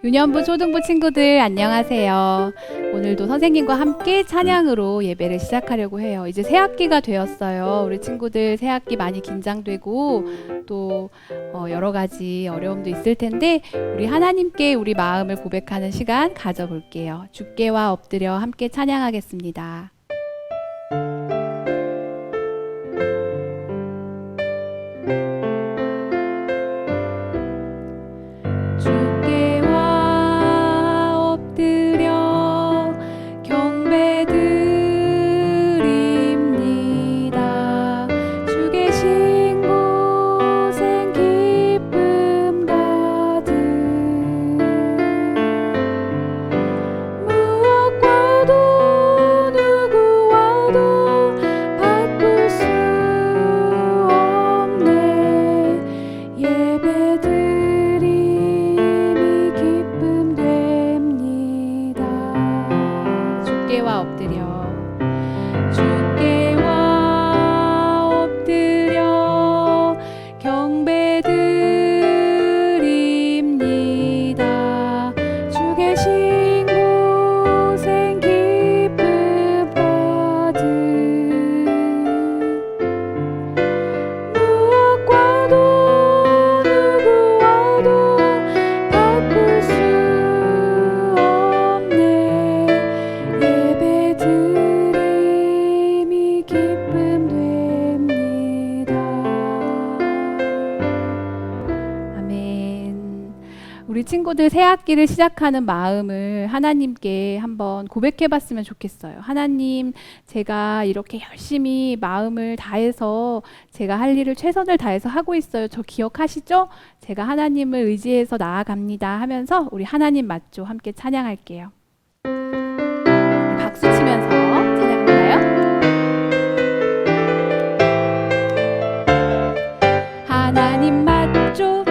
유년부 초등부 친구들 안녕하세요. 오늘도 선생님과 함께 찬양으로 예배를 시작하려고 해요. 이제 새 학기가 되었어요. 우리 친구들 새 학기 많이 긴장되고 또 여러 가지 어려움도 있을 텐데 우리 하나님께 우리 마음을 고백하는 시간 가져볼게요. 주께와 엎드려 함께 찬양하겠습니다. 우리 친구들 새 학기를 시작하는 마음을 하나님께 한번 고백해 봤으면 좋겠어요. 하나님, 제가 이렇게 열심히 마음을 다해서 제가 할 일을 최선을 다해서 하고 있어요. 저 기억하시죠? 제가 하나님을 의지해서 나아갑니다 하면서 우리 하나님 맞죠? 함께 찬양할게요. 우리 박수 치면서 찬양할까요? 하나님 맞죠?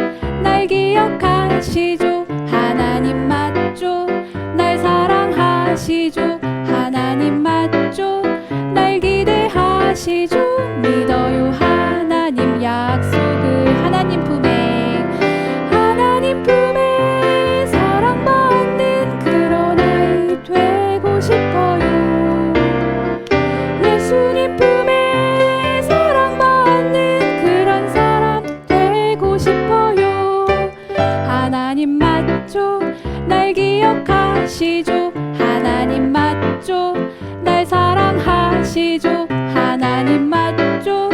날 기억하시죠? 하나님 맞죠? 날 사랑하시죠? 하나님 맞죠? 날 기대하시죠? 믿어요 하나님 약속을. 하나님 품에 사랑받는 그런 아이 되고 싶어요. 예수님 품에 사랑받는 그런 사람 되고 싶어요. 하나님 맞죠? 날 기억하시죠? 하나님 맞죠? 날 사랑하시죠? 하나님 맞죠?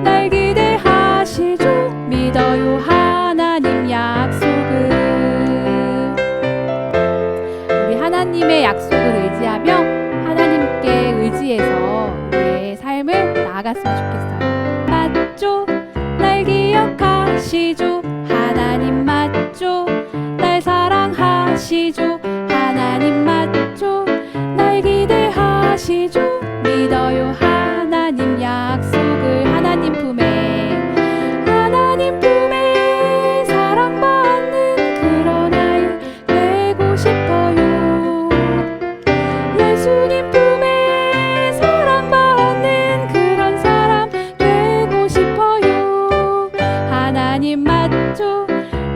날 기대하시죠? 믿어요 하나님 약속을. 우리 하나님의 약속을 의지하며 하나님께 의지해서 우리의 삶을 나아갔으면 좋겠어요. 맞죠? 날 기억하시죠? 하나님 맞죠? 날 사랑하시죠? 하나님 맞죠? 날 기대하시죠? 믿어요 하나님 약속을. 하나님 품에 사랑받는 그런 아이 되고 싶어요. 예수님 품에 사랑받는 그런 사람 되고 싶어요. 하나님 맞죠?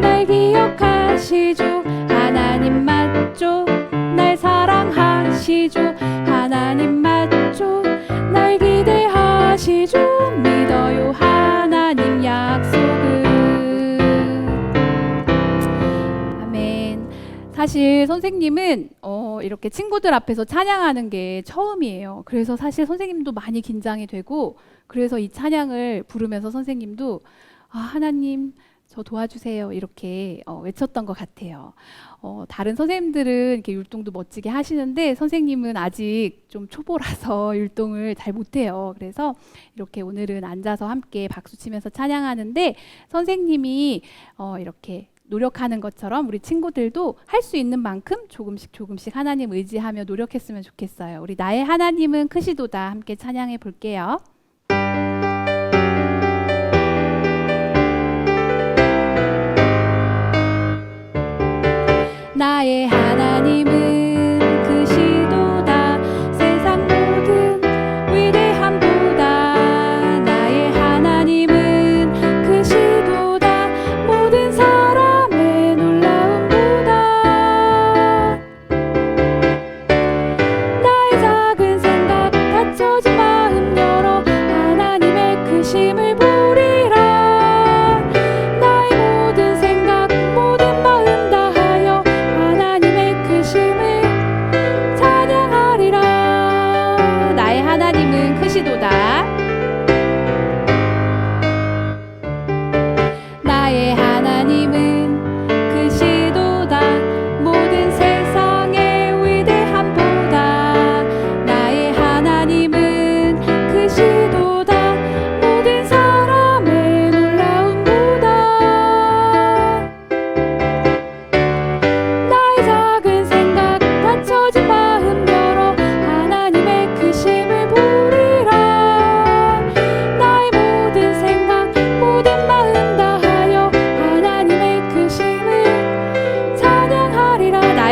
날 기억하시죠? 하나님 맞죠? 날 사랑하시죠? 하나님 맞죠? 날 기대하시죠? 믿어요 하나님 약속을. 아멘. 사실 선생님은 이렇게 친구들 앞에서 찬양하는 게 처음이에요. 그래서 사실 선생님도 많이 긴장이 되고, 그래서 이 찬양을 부르면서 선생님도 하나님 저 도와주세요 이렇게 외쳤던 것 같아요. 다른 선생님들은 이렇게 율동도 멋지게 하시는데 선생님은 아직 좀 초보라서 율동을 잘 못해요. 그래서 이렇게 오늘은 앉아서 함께 박수 치면서 찬양하는데 선생님이 이렇게 노력하는 것처럼 우리 친구들도 할 수 있는 만큼 조금씩 하나님 의지하며 노력했으면 좋겠어요. 우리 나의 하나님은 크시도다 함께 찬양해 볼게요. 나의 하나님은 크시도다. 세상 모든 위대함보다 나의 하나님은 크시도다. 모든 사람의 놀라움보다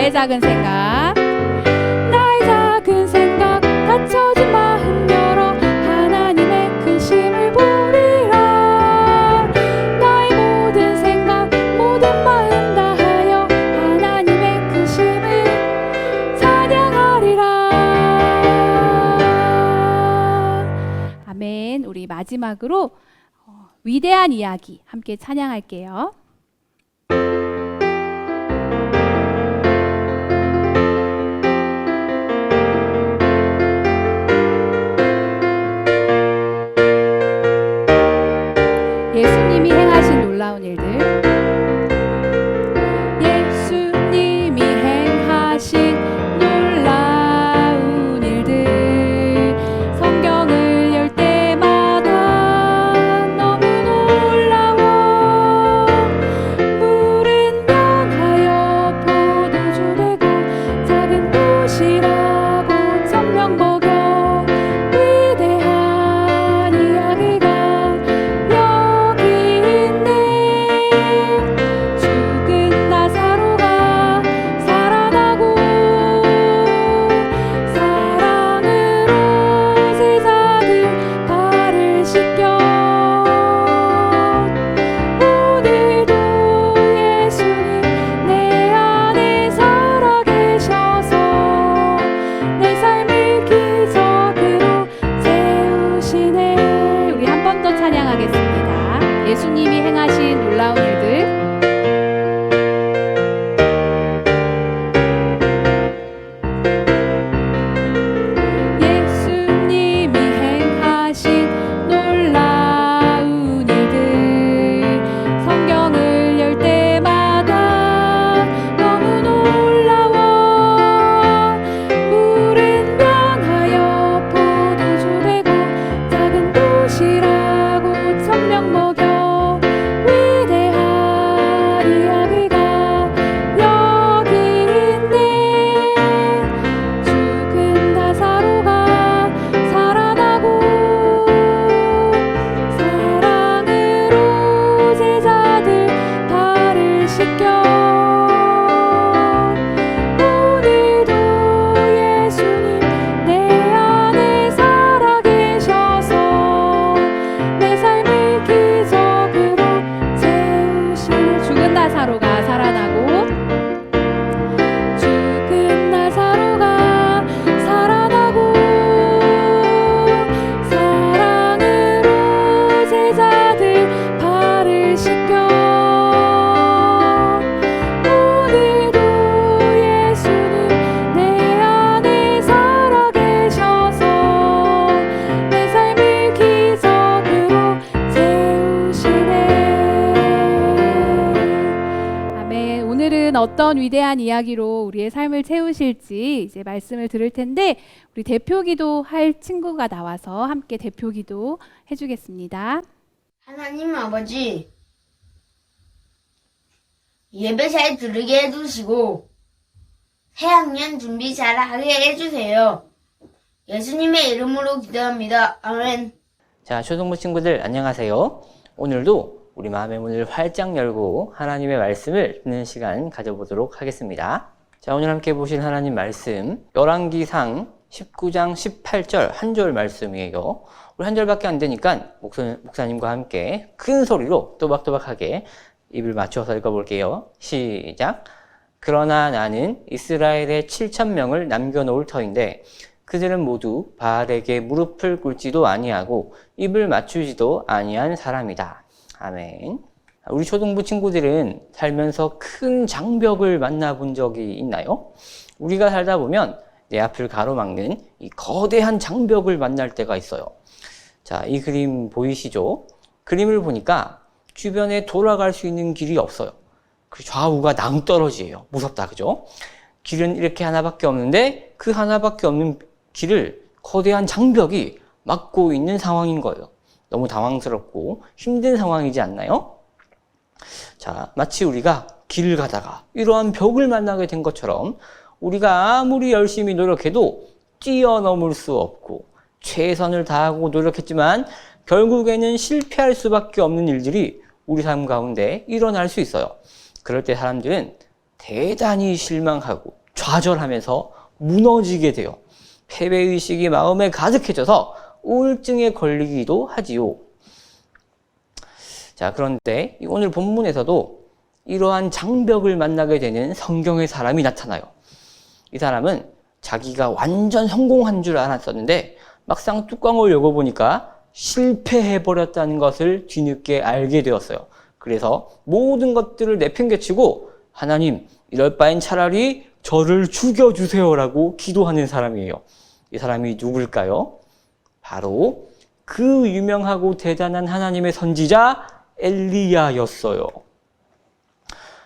나의 작은 생각, 나의 작은 생각, 닫혀진 마음 열어 하나님의 큰 심을 보리라. 나의 모든 생각, 모든 마음 다하여 하나님의 큰 심을 찬양하리라. 아멘. 우리 마지막으로 위대한 이야기 함께 찬양할게요. 예수님이 행하신 놀라운 일들, 예수님이 행하신 놀라운 일들, 성경을 열 때마다 너무 놀라워. 물은 변하여 포도주 되고 작은 도시라고 천명 먹여 위대한 이야기가 죽은 나사로가 살아나고 사랑으로 세상을 발을 씻겨 오늘도 예수님 내 안에 살아계셔서 내 삶을 기적으로 채우시네. 우리 한 번 더 찬양하겠습니다. 예수님이 행하신 놀라운 일들, 예수님이 행하신 놀라운 일들, 성경을 열 때마다 너무 놀라워. 물은 변하여 포도주 되고 작은 도시라고 천명 먹여 위대한 이야기가 여기 있네. 죽은 나사로가 살아나고 사랑으로 제자들 발을 씻겨 오늘도 예수님 내 안에 살아계셔서 내 삶을 기적으로 채우시네. 죽은 나사로가 살아나고 죽은 나사로가 살아나고 사랑으로 제자들 발을 씻겨 오늘도 예수님 내 안에 살아계셔서 내 삶을 기적으로 채우시네. 아멘. 오늘은 어떤 위대한 이야기로 우리의 삶을 채우실지 이제 말씀을 들을 텐데, 우리 대표기도 할 친구가 나와서 함께 대표기도 해주겠습니다. 하나님 아버지, 예배 잘 들으게 해주시고 새학년 준비 잘 하게 해주세요. 예수님의 이름으로 기도합니다. 아멘. 자, 초등부 친구들 안녕하세요. 오늘도 우리 마음의 문을 활짝 열고 하나님의 말씀을 듣는 시간 가져보도록 하겠습니다. 자, 오늘 함께 보실 하나님 말씀 열왕기상 19장 18절 한 절 말씀이에요. 우리 한 절밖에 안 되니까 목사님과 함께 큰 소리로 또박또박하게 입을 맞춰서 읽어볼게요. 시작. 그러나 나는 이스라엘의 7,000명을 남겨놓을 터인데 그들은 모두 바알에게 무릎을 꿇지도 아니하고 입을 맞추지도 아니한 사람이다. 아멘. 우리 초등부 친구들은 살면서 큰 장벽을 만나본 적이 있나요? 우리가 살다 보면 내 앞을 가로막는 이 거대한 장벽을 만날 때가 있어요. 자, 이 그림 보이시죠? 그림을 보니까 주변에 돌아갈 수 있는 길이 없어요. 그 좌우가 낭떠러지예요. 무섭다, 그죠? 길은 이렇게 하나밖에 없는데 그 하나밖에 없는 길을 거대한 장벽이 막고 있는 상황인 거예요. 너무 당황스럽고 힘든 상황이지 않나요? 자, 마치 우리가 길을 가다가 이러한 벽을 만나게 된 것처럼 우리가 아무리 열심히 노력해도 뛰어넘을 수 없고 최선을 다하고 노력했지만 결국에는 실패할 수밖에 없는 일들이 우리 삶 가운데 일어날 수 있어요. 그럴 때 사람들은 대단히 실망하고 좌절하면서 무너지게 돼요. 패배의식이 마음에 가득해져서 우울증에 걸리기도 하지요. 자, 그런데 오늘 본문에서도 이러한 장벽을 만나게 되는 성경의 사람이 나타나요. 이 사람은 자기가 완전 성공한 줄 알았었는데 막상 뚜껑을 열어보니까 실패해버렸다는 것을 뒤늦게 알게 되었어요. 그래서 모든 것들을 내팽개치고 하나님, 이럴 바엔 차라리 저를 죽여주세요라고 기도하는 사람이에요. 이 사람이 누굴까요? 바로 그 유명하고 대단한 하나님의 선지자 엘리야였어요.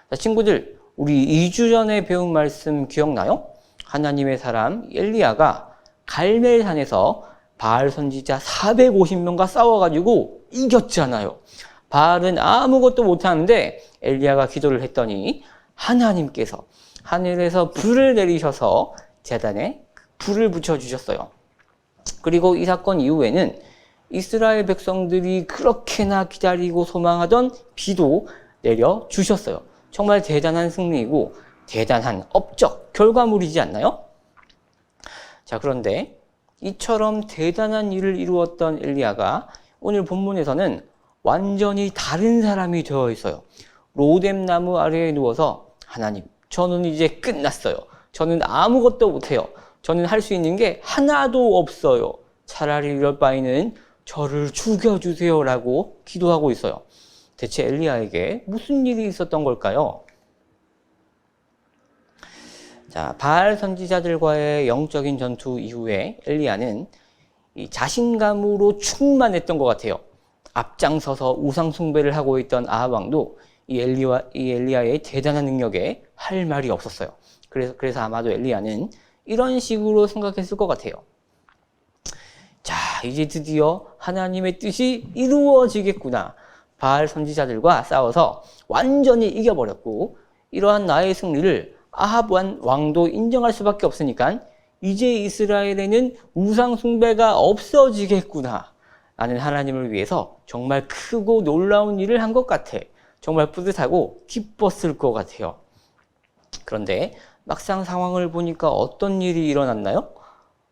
자, 친구들, 우리 2주 전에 배운 말씀 기억나요? 하나님의 사람 엘리야가 갈멜산에서 바알 선지자 450명과 싸워가지고 이겼잖아요. 바알은 아무것도 못하는데 엘리야가 기도를 했더니 하나님께서 하늘에서 불을 내리셔서 제단에 불을 붙여주셨어요. 그리고 이 사건 이후에는 이스라엘 백성들이 그렇게나 기다리고 소망하던 비도 내려주셨어요. 정말 대단한 승리이고 대단한 업적, 결과물이지 않나요? 자, 그런데 이처럼 대단한 일을 이루었던 엘리야가 오늘 본문에서는 완전히 다른 사람이 되어 있어요. 로뎀 나무 아래에 누워서 하나님, 저는 이제 끝났어요. 저는 아무것도 못해요. 저는 할 수 있는 게 하나도 없어요. 차라리 이럴 바에는 저를 죽여주세요 라고 기도하고 있어요. 대체 엘리야에게 무슨 일이 있었던 걸까요? 자, 바알 선지자들과의 영적인 전투 이후에 엘리야는 이 자신감으로 충만했던 것 같아요. 앞장서서 우상 숭배를 하고 있던 아합 왕도 이 엘리야의 대단한 능력에 할 말이 없었어요. 그래서 아마도 엘리야는 이런 식으로 생각했을 것 같아요. 자, 이제 드디어 하나님의 뜻이 이루어지겠구나. 바알 선지자들과 싸워서 완전히 이겨버렸고 이러한 나의 승리를 아합 왕도 인정할 수밖에 없으니까 이제 이스라엘에는 우상 숭배가 없어지겠구나. 나는 하나님을 위해서 정말 크고 놀라운 일을 한 것 같아. 정말 뿌듯하고 기뻤을 것 같아요. 그런데 막상 상황을 보니까 어떤 일이 일어났나요?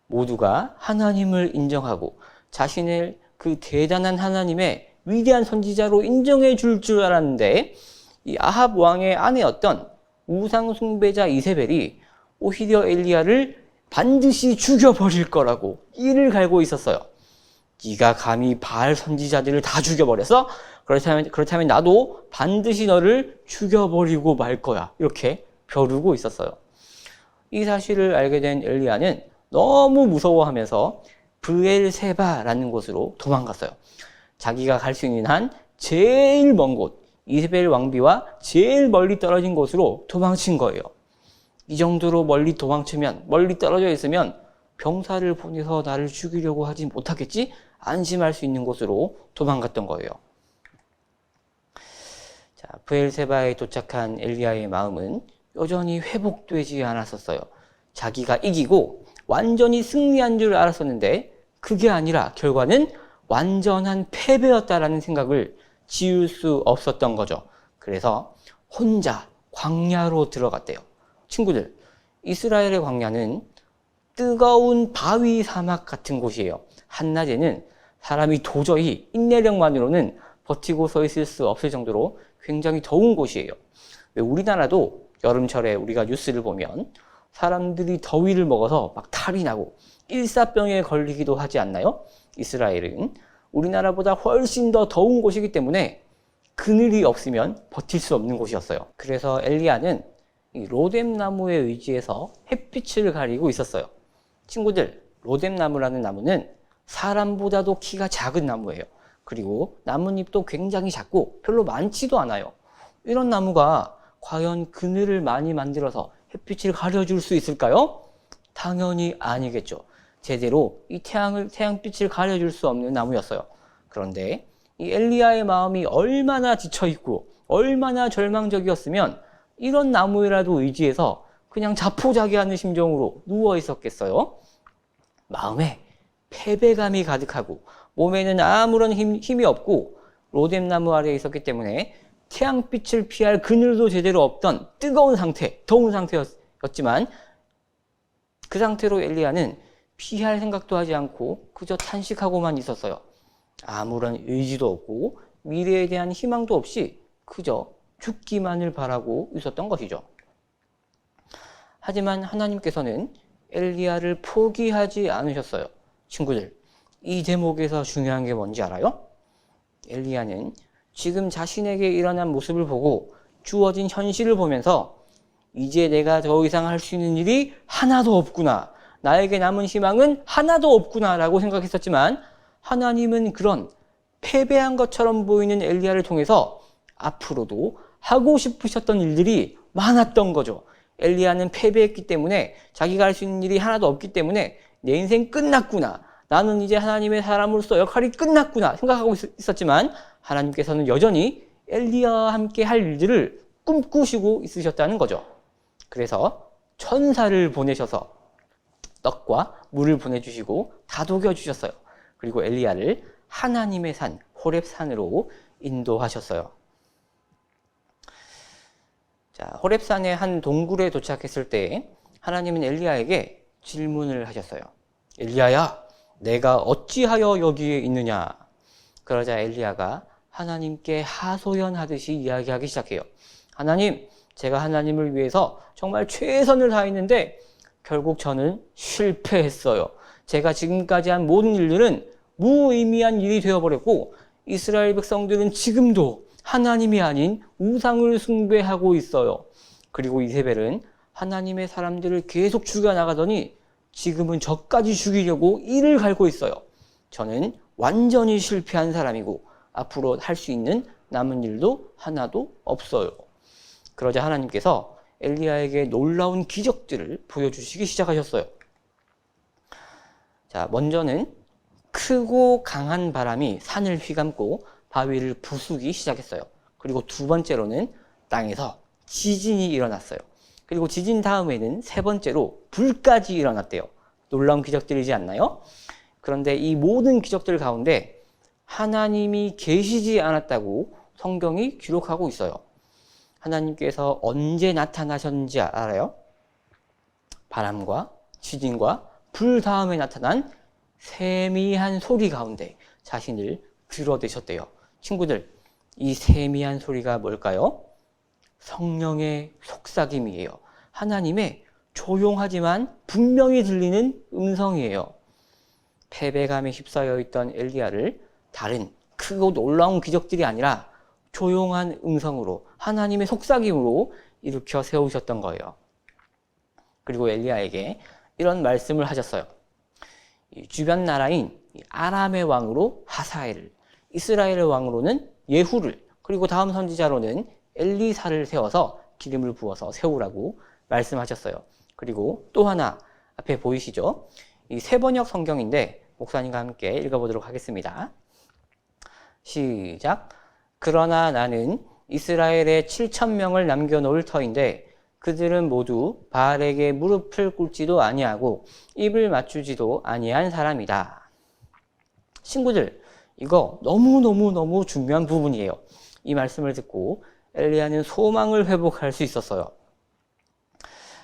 모두가 하나님을 인정하고 자신을 그 대단한 하나님의 위대한 선지자로 인정해 줄 알았는데 이 아합 왕의 아내였던 우상 숭배자 이세벨이 오히려 엘리야를 반드시 죽여버릴 거라고 이를 갈고 있었어요. 네가 감히 바알 선지자들을 다 죽여버려서 그렇다면 나도 반드시 너를 죽여버리고 말 거야. 이렇게 벼르고 있었어요. 이 사실을 알게 된 엘리야는 너무 무서워하면서 브엘세바라는 곳으로 도망갔어요. 자기가 갈 수 있는 한 제일 먼 곳, 이세벨 왕비와 제일 멀리 떨어진 곳으로 도망친 거예요. 이 정도로 멀리 떨어져 있으면 병사를 보내서 나를 죽이려고 하지 못하겠지? 안심할 수 있는 곳으로 도망갔던 거예요. 자, 브엘세바에 도착한 엘리야의 마음은 여전히 회복되지 않았었어요. 자기가 이기고 완전히 승리한 줄 알았었는데 그게 아니라 결과는 완전한 패배였다라는 생각을 지울 수 없었던 거죠. 그래서 혼자 광야로 들어갔대요. 친구들, 이스라엘의 광야는 뜨거운 바위 사막 같은 곳이에요. 한낮에는 사람이 도저히 인내력만으로는 버티고 서 있을 수 없을 정도로 굉장히 더운 곳이에요. 왜 우리나라도 여름철에 우리가 뉴스를 보면 사람들이 더위를 먹어서 막 탈이 나고 일사병에 걸리기도 하지 않나요? 이스라엘은 우리나라보다 훨씬 더 더운 곳이기 때문에 그늘이 없으면 버틸 수 없는 곳이었어요. 그래서 엘리야는 이 로뎀 나무에 의지해서 햇빛을 가리고 있었어요. 친구들, 로뎀 나무라는 나무는 사람보다도 키가 작은 나무예요. 그리고 나뭇잎도 굉장히 작고 별로 많지도 않아요. 이런 나무가 과연 그늘을 많이 만들어서 햇빛을 가려줄 수 있을까요? 당연히 아니겠죠. 제대로 이 태양빛을 가려줄 수 없는 나무였어요. 그런데 이 엘리야의 마음이 얼마나 지쳐있고 얼마나 절망적이었으면 이런 나무에라도 의지해서 그냥 자포자기하는 심정으로 누워 있었겠어요? 마음에 패배감이 가득하고 몸에는 아무런 힘이 없고 로뎀 나무 아래에 있었기 때문에 태양빛을 피할 그늘도 제대로 없던 뜨거운 상태, 더운 상태였지만 그 상태로 엘리야는 피할 생각도 하지 않고 그저 탄식하고만 있었어요. 아무런 의지도 없고 미래에 대한 희망도 없이 그저 죽기만을 바라고 있었던 것이죠. 하지만 하나님께서는 엘리야를 포기하지 않으셨어요. 친구들, 이 제목에서 중요한 게 뭔지 알아요? 엘리야는 지금 자신에게 일어난 모습을 보고 주어진 현실을 보면서 이제 내가 더 이상 할 수 있는 일이 하나도 없구나. 나에게 남은 희망은 하나도 없구나 라고 생각했었지만 하나님은 그런 패배한 것처럼 보이는 엘리야를 통해서 앞으로도 하고 싶으셨던 일들이 많았던 거죠. 엘리야는 패배했기 때문에 자기가 할 수 있는 일이 하나도 없기 때문에 내 인생 끝났구나. 나는 이제 하나님의 사람으로서 역할이 끝났구나 생각하고 있었지만 하나님께서는 여전히 엘리야와 함께 할 일들을 꿈꾸시고 있으셨다는 거죠. 그래서 천사를 보내셔서 떡과 물을 보내주시고 다독여 주셨어요. 그리고 엘리야를 하나님의 산 호렙산으로 인도하셨어요. 자, 호렙산의 한 동굴에 도착했을 때 하나님은 엘리야에게 질문을 하셨어요. 엘리야야, 내가 어찌하여 여기에 있느냐? 그러자 엘리야가 하나님께 하소연하듯이 이야기하기 시작해요. 하나님, 제가 하나님을 위해서 정말 최선을 다했는데 결국 저는 실패했어요. 제가 지금까지 한 모든 일들은 무의미한 일이 되어버렸고 이스라엘 백성들은 지금도 하나님이 아닌 우상을 숭배하고 있어요. 그리고 이세벨은 하나님의 사람들을 계속 죽여나가더니 지금은 저까지 죽이려고 이를 갈고 있어요. 저는 완전히 실패한 사람이고 앞으로 할 수 있는 남은 일도 하나도 없어요. 그러자 하나님께서 엘리야에게 놀라운 기적들을 보여주시기 시작하셨어요. 자, 먼저는 크고 강한 바람이 산을 휘감고 바위를 부수기 시작했어요. 그리고 두 번째로는 땅에서 지진이 일어났어요. 그리고 지진 다음에는 세 번째로 불까지 일어났대요. 놀라운 기적들이지 않나요? 그런데 이 모든 기적들 가운데 하나님이 계시지 않았다고 성경이 기록하고 있어요. 하나님께서 언제 나타나셨는지 알아요? 바람과 지진과 불 다음에 나타난 세미한 소리 가운데 자신을 드러내셨대요. 친구들, 이 세미한 소리가 뭘까요? 성령의 속삭임이에요. 하나님의 조용하지만 분명히 들리는 음성이에요. 패배감에 휩싸여 있던 엘리야를 다른 크고 놀라운 기적들이 아니라 조용한 음성으로 하나님의 속삭임으로 일으켜 세우셨던 거예요. 그리고 엘리야에게 이런 말씀을 하셨어요. 주변 나라인 아람의 왕으로 하사엘을, 이스라엘의 왕으로는 예후를, 그리고 다음 선지자로는 엘리사를 세워서 기름을 부어서 세우라고 말씀하셨어요. 그리고 또 하나 앞에 보이시죠? 이 세번역 성경인데 목사님과 함께 읽어보도록 하겠습니다. 시작. 그러나 나는 이스라엘에 7,000명을 남겨놓을 터인데 그들은 모두 바알에게 무릎을 꿇지도 아니하고 입을 맞추지도 아니한 사람이다. 친구들, 이거 너무너무 중요한 부분이에요. 이 말씀을 듣고 엘리야는 소망을 회복할 수 있었어요.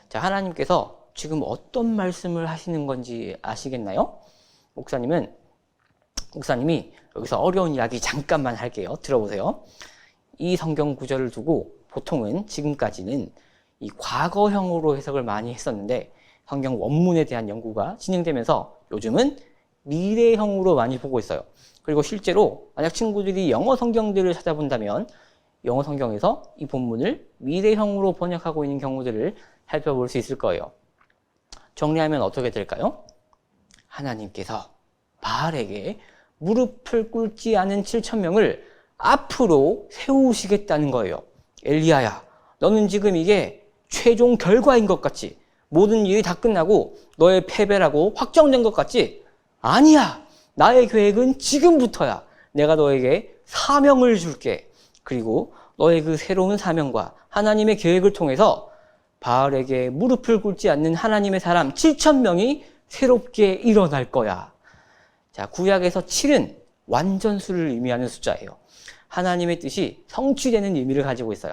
자, 하나님께서 지금 어떤 말씀을 하시는 건지 아시겠나요? 목사님이 여기서 어려운 이야기 잠깐만 할게요. 들어보세요. 이 성경 구절을 두고 보통은 지금까지는 이 과거형으로 해석을 많이 했었는데 성경 원문에 대한 연구가 진행되면서 요즘은 미래형으로 많이 보고 있어요. 그리고 실제로 만약 친구들이 영어 성경들을 찾아본다면 영어 성경에서 이 본문을 미래형으로 번역하고 있는 경우들을 살펴볼 수 있을 거예요. 정리하면 어떻게 될까요? 하나님께서 바알에게 무릎을 꿇지 않은 7,000명을 앞으로 세우시겠다는 거예요. 엘리야야, 너는 지금 이게 최종 결과인 것 같지? 모든 일이 다 끝나고 너의 패배라고 확정된 것 같지? 아니야! 나의 계획은 지금부터야. 내가 너에게 사명을 줄게. 그리고 너의 그 새로운 사명과 하나님의 계획을 통해서 바알에게 무릎을 꿇지 않는 하나님의 사람 7,000명이 새롭게 일어날 거야. 자, 구약에서 7은 완전수를 의미하는 숫자예요. 하나님의 뜻이 성취되는 의미를 가지고 있어요.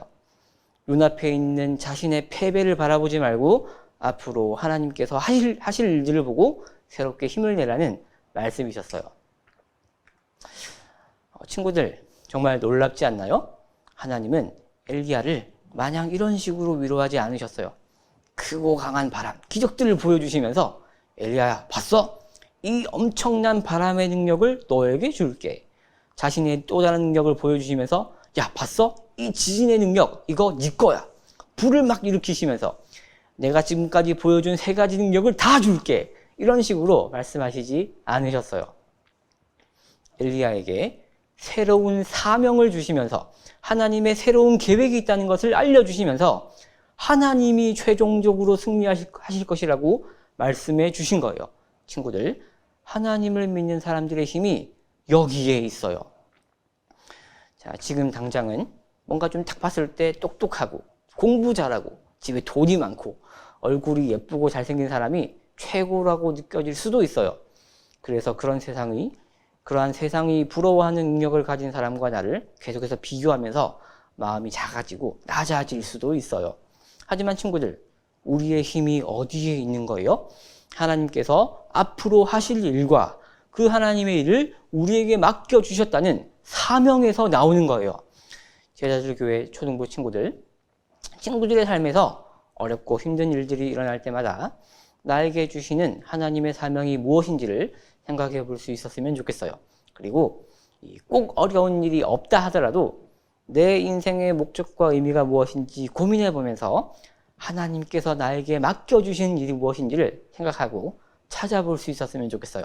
눈앞에 있는 자신의 패배를 바라보지 말고 앞으로 하나님께서 하실 일들을 보고 새롭게 힘을 내라는 말씀이셨어요. 친구들, 정말 놀랍지 않나요? 하나님은 엘리야를 마냥 이런 식으로 위로하지 않으셨어요. 크고 강한 바람, 기적들을 보여주시면서 엘리야야, 봤어? 이 엄청난 바람의 능력을 너에게 줄게. 자신의 또 다른 능력을 보여주시면서 야, 봤어? 이 지진의 능력, 이거 네 거야. 불을 막 일으키시면서 내가 지금까지 보여준 3가지 능력을 다 줄게. 이런 식으로 말씀하시지 않으셨어요. 엘리야에게 새로운 사명을 주시면서 하나님의 새로운 계획이 있다는 것을 알려주시면서 하나님이 최종적으로 승리하실 것이라고 말씀해 주신 거예요. 친구들, 하나님을 믿는 사람들의 힘이 여기에 있어요. 자, 지금 당장은 뭔가 좀 딱 봤을 때 똑똑하고 공부 잘하고 집에 돈이 많고 얼굴이 예쁘고 잘생긴 사람이 최고라고 느껴질 수도 있어요. 그래서 그러한 세상이 부러워하는 능력을 가진 사람과 나를 계속해서 비교하면서 마음이 작아지고 낮아질 수도 있어요. 하지만 친구들, 우리의 힘이 어디에 있는 거예요? 하나님께서 앞으로 하실 일과 그 하나님의 일을 우리에게 맡겨주셨다는 사명에서 나오는 거예요. 제자들교회 초등부 친구들의 삶에서 어렵고 힘든 일들이 일어날 때마다 나에게 주시는 하나님의 사명이 무엇인지를 생각해 볼 수 있었으면 좋겠어요. 그리고 꼭 어려운 일이 없다 하더라도 내 인생의 목적과 의미가 무엇인지 고민해 보면서 하나님께서 나에게 맡겨주신 일이 무엇인지를 생각하고 찾아볼 수 있었으면 좋겠어요.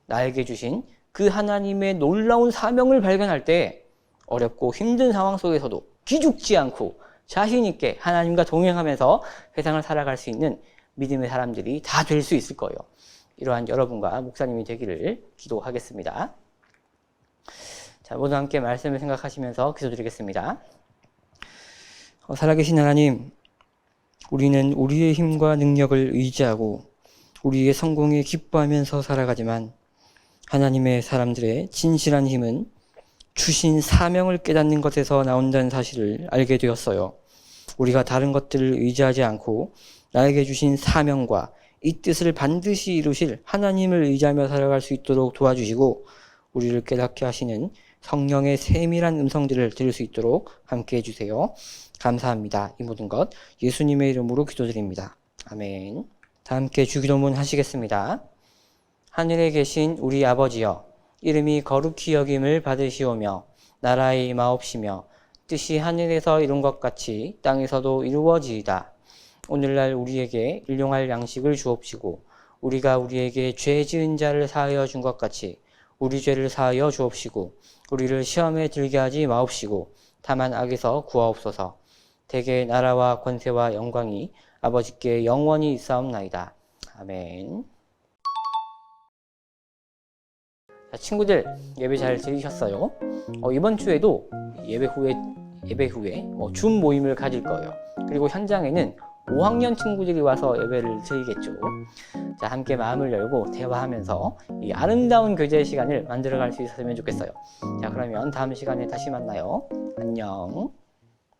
나에게 주신 그 하나님의 놀라운 사명을 발견할 때 어렵고 힘든 상황 속에서도 기죽지 않고 자신 있게 하나님과 동행하면서 세상을 살아갈 수 있는 믿음의 사람들이 다 될 수 있을 거예요. 이러한 여러분과 목사님이 되기를 기도하겠습니다. 자, 모두 함께 말씀을 생각하시면서 기도드리겠습니다. 살아계신 하나님, 우리는 우리의 힘과 능력을 의지하고 우리의 성공에 기뻐하면서 살아가지만 하나님의 사람들의 진실한 힘은 주신 사명을 깨닫는 것에서 나온다는 사실을 알게 되었어요. 우리가 다른 것들을 의지하지 않고 나에게 주신 사명과 이 뜻을 반드시 이루실 하나님을 의지하며 살아갈 수 있도록 도와주시고 우리를 깨닫게 하시는 성령의 세밀한 음성들을 들을 수 있도록 함께 해주세요. 감사합니다. 이 모든 것 예수님의 이름으로 기도드립니다. 아멘. 다 함께 주기도문 하시겠습니다. 하늘에 계신 우리 아버지여, 이름이 거룩히 여김을 받으시오며 나라의 임하옵시며 뜻이 하늘에서 이룬 것 같이 땅에서도 이루어지이다. 오늘날 우리에게 일용할 양식을 주옵시고 우리가 우리에게 죄 지은 자를 사하여 준 것 같이 우리 죄를 사하여 주옵시고 우리를 시험에 들게 하지 마옵시고 다만 악에서 구하옵소서. 대개 나라와 권세와 영광이 아버지께 영원히 있사옵나이다. 아멘. 자, 친구들, 예배 잘 드리셨어요? 이번 주에도 예배 후에 줌 모임을 가질 거예요. 그리고 현장에는 5학년 친구들이 와서 예배를 드리겠죠. 자, 함께 마음을 열고 대화하면서 이 아름다운 교제의 시간을 만들어갈 수 있었으면 좋겠어요. 자, 그러면 다음 시간에 다시 만나요. 안녕.